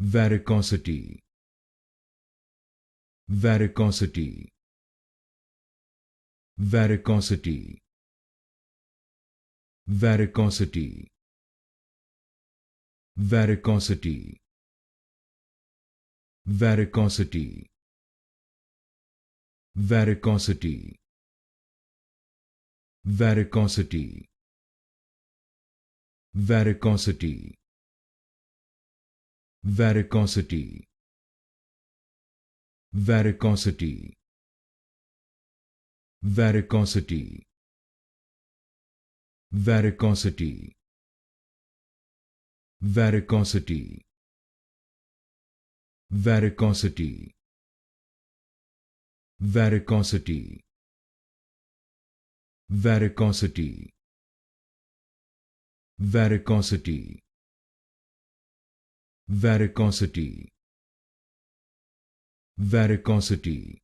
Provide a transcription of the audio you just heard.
Varicosity, varicosity, varicosity, varicosity, varicosity, varicosity, varicosity, varicosity, varicosity, varicosity, varicosity, varicosity, varicosity, varicosity, varicosity, varicosity, varicosity, varicosity, varicosity, varicosity,